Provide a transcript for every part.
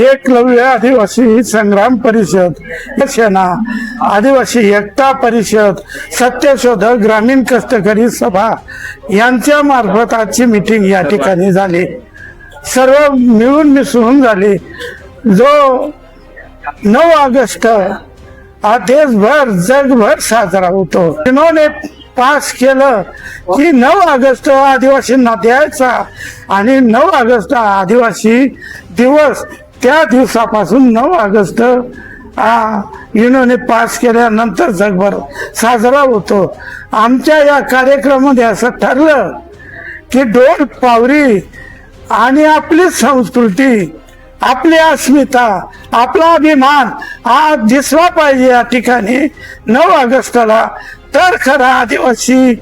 एकलव्य आदिवासी संग्राम परिषद, सेना, आदिवासी एकता परिषद, सत्यशोधक ग्रामीण कष्टकरी सभा यांच्या मार्फत आजची मीटिंग या ठिकाणी झाली. सर्व मिळून मिसळून झाली. जो 9 ऑगस्ट हा देशभर जगभर साजरा होतो. इन्होंने पास केलं की 9 ऑगस्ट आदिवासींना द्यायचा आणि 9 ऑगस्ट आदिवासी दिवस, त्या दिवसापासून 9 ऑगस्ट इन्होंने पास केल्यानंतर जगभर साजरा होतो. आमच्या या कार्यक्रमामध्ये असं ठरलं की ढोल पावरी आणि आपली संस्कृती, आपली अस्मिता, आपला अभिमान हा दिसला पाहिजे या ठिकाणी 9 ऑगस्टला. तर खरा आदिवासी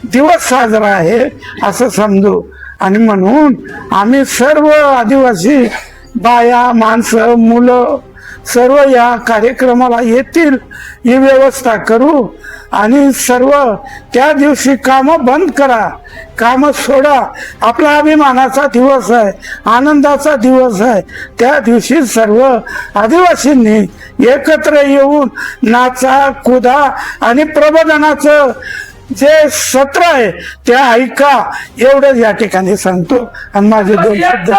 दिवस साजरा आहे असं समजू. आणि म्हणून आम्ही सर्व आदिवासी बाया, माणसं, मुलं सर्व या कार्यक्रमाला येतील ही व्यवस्था करू. आणि सर्व त्या दिवशी कामं बंद करा, कामं सोडा. आपला अभिमानाचा दिवस आहे, आनंदाचा दिवस आहे. त्या दिवशी सर्व आदिवासींनी एकत्र येऊन नाचा, कुदा आणि प्रबोधनाचं जे सत्र आहे ते ऐका, एवढंच या ठिकाणी सांगतो. आणि माझे 2 शब्द